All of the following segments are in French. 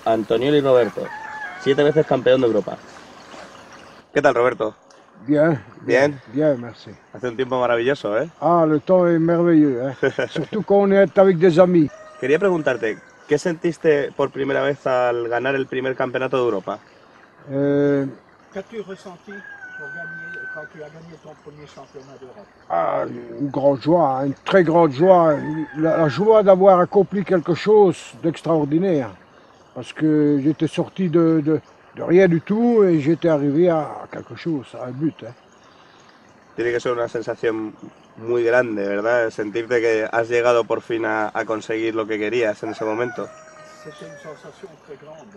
Antonioli Roberto, 7 veces campeón de Europa. ¿Qué tal, Roberto? Bien, Bien. bien, merci. Hace un tiempo maravilloso, ¿eh? Ah, le temps est merveilleux, hein? Surtout quand on est avec des amis. Quería preguntarte, ¿qué sentiste por primera vez al ganar el primer campeonato de Europa? Qu'as-tu ressenti quand tu as gagné ton premier championnat d'Europe? Ah, une grande joie, une très grande joie. La joie d'avoir accompli quelque chose d'extraordinaire. Parce que j'étais sorti de rien du tout et j'étais arrivé à quelque chose, à un but, hein. Tiene que ser una sensación muy grande, ¿verdad? Sentirte que has llegado por fin a conseguir lo que querías en ese momento. C'était une sensation très grande.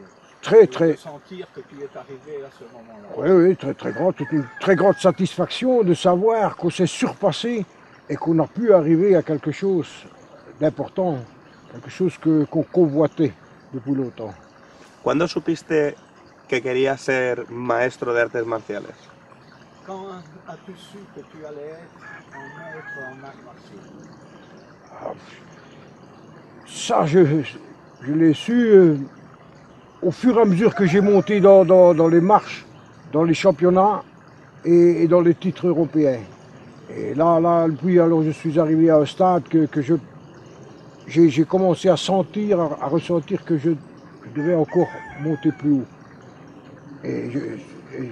Très, De sentir que tu es arrivé à ce moment-là. oui, très grand. C'est une très grande satisfaction de savoir qu'on s'est surpassé et qu'on a pu arriver à quelque chose d'important, quelque chose qu'on convoitait depuis longtemps. ¿Cuándo supiste que querías ser maestro de artes marciales? Quand as-tu su que tu allais être un maître en arts martiaux? Ça, je l'ai su au fur et à mesure que j'ai monté dans les marches, dans les championnats et dans les titres européens. Et là, puis alors je suis arrivé à un stade que j'ai commencé à sentir, à ressentir que je devais encore monter plus haut. Et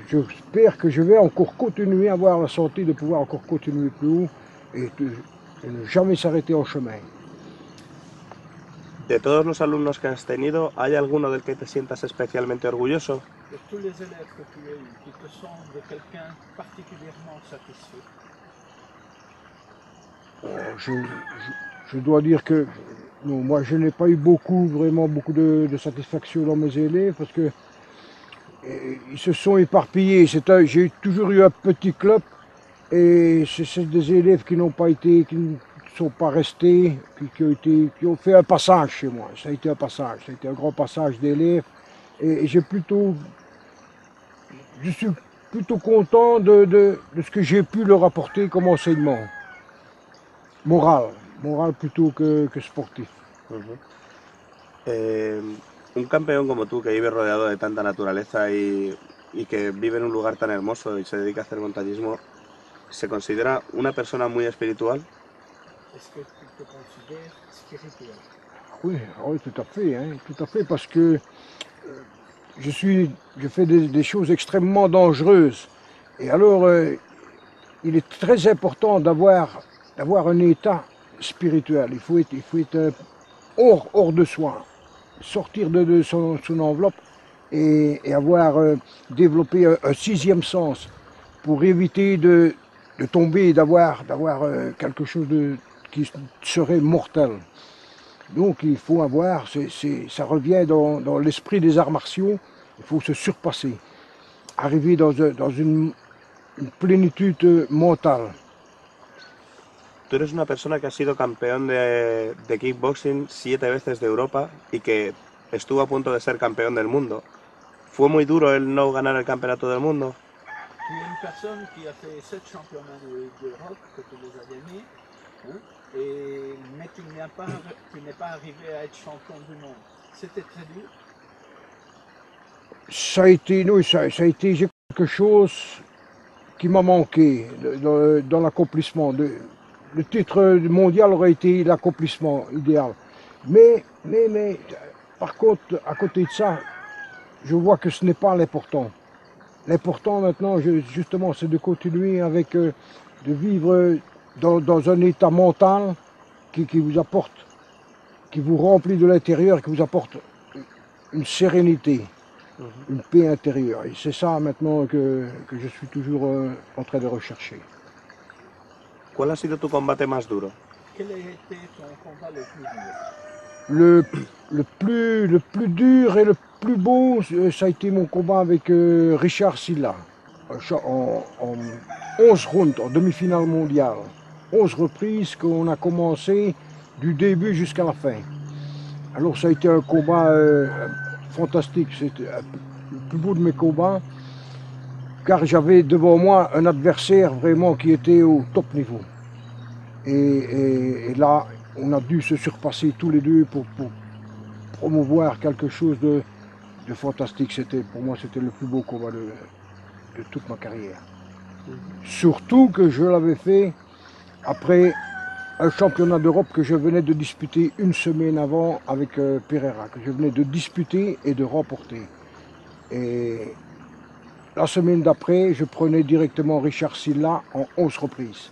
j'espère que je vais encore continuer à avoir la santé de pouvoir encore continuer plus haut et ne jamais s'arrêter en chemin. De todos los alumnos que has tenido, ¿hay alguno del que te sientas especialmente orgulloso? De tous les élèves que tu as eus, qui te semble de quelqu'un particulièrement satisfait? Je dois dire que non, moi je n'ai pas eu vraiment beaucoup de satisfaction dans mes élèves parce que ils se sont éparpillés. J'ai toujours eu un petit club et c'est des élèves qui n'ont pas été, qui ne sont pas restés, qui ont fait un passage chez moi. Ça a été un passage, ça a été un grand passage d'élèves et je suis plutôt content de ce que j'ai pu leur apporter comme enseignement. Moral plutôt que sportif. Un campeón como tú, que vive rodeado de tanta naturaleza y que vive en un lugar tan hermoso y se dedica a hacer montañismo, ¿se considera una persona muy espiritual? Est-ce que tu te considères spirituel? Oui, tout à fait, parce que je fais des choses extrêmement dangereuses. Et alors, il est très important d'avoir un état spirituel. Il faut être hors de soi, sortir de son enveloppe et avoir développé un sixième sens pour éviter de tomber et d'avoir quelque chose qui serait mortel. Donc il faut avoir, ça revient dans l'esprit des arts martiaux, il faut se surpasser, arriver dans une plénitude mentale. Tú eres una persona que ha sido campeón de kickboxing 7 veces de Europa y que estuvo a punto de ser campeón del mundo. ¿Fue muy duro el no ganar el campeonato del mundo? Tu es une personne qui a fait 7 championnats d'Europe, que tu les as gagnés, hein, mais tu n'es pas arrivé à être champion du monde. C'était très dur. Ça a été quelque chose qui m'a manqué dans l'accomplissement. Le titre mondial aurait été l'accomplissement idéal. Mais, par contre, à côté de ça, je vois que ce n'est pas l'important. L'important maintenant, justement, c'est de continuer avec, de vivre dans un état mental qui vous apporte, qui vous remplit de l'intérieur, qui vous apporte une sérénité, une paix intérieure. Et c'est ça maintenant que je suis toujours en train de rechercher. ¿Cuál ha sido tu combate más duro? Quel a été ton combat le plus dur? Le plus dur et le plus beau, ça a été mon combat avec Richard Silla, en 11 rounds, en demi-finale mondiale. 11 reprises qu'on a commencé du début jusqu'à la fin. Alors ça a été un combat fantastique, c'était le plus beau de mes combats, car j'avais devant moi un adversaire vraiment qui était au top niveau. Et là, on a dû se surpasser tous les deux pour promouvoir quelque chose de fantastique. Pour moi, c'était le plus beau combat de toute ma carrière. Surtout que je l'avais fait après un championnat d'Europe que je venais de disputer une semaine avant avec Pereira, que je venais de disputer et de remporter. Et la semaine d'après, je prenais directement Richard Silla en 11 reprises.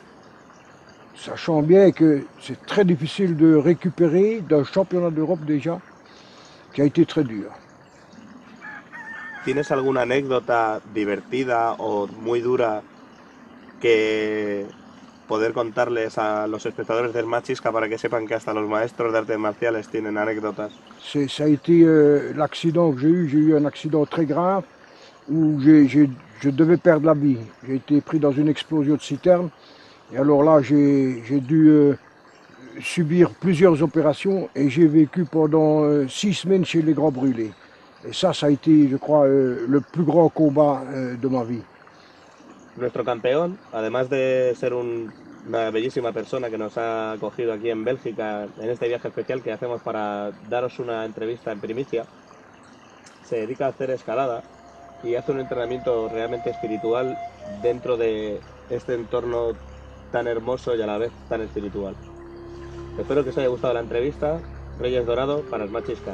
Sachant bien que c'est très difficile de récupérer d'un championnat d'Europe déjà, qui a été très dur. ¿Tienes alguna anécdota divertida o muy dura que poder contarles a los espectadores del Machisca para que sepan que hasta los maestros de artes marciales tienen anécdotas? Ça a été l'accident que j'ai eu un accident très grave où je devais perdre la vie. J'ai été pris dans une explosion de citerne et alors là j'ai dû subir plusieurs opérations et j'ai vécu pendant 6 semaines chez les Grands Brûlés. Et ça a été, je crois, le plus grand combat de ma vie. Nuestro campeón, además de ser una bellísima persona que nos ha acogido aquí en Bélgica en este viaje especial que hacemos para daros una entrevista en primicia, se dedica a hacer escalada y hace un entrenamiento realmente espiritual dentro de este entorno tan hermoso y a la vez tan espiritual. Espero que os haya gustado la entrevista. Reyes Dorado para el Machisca.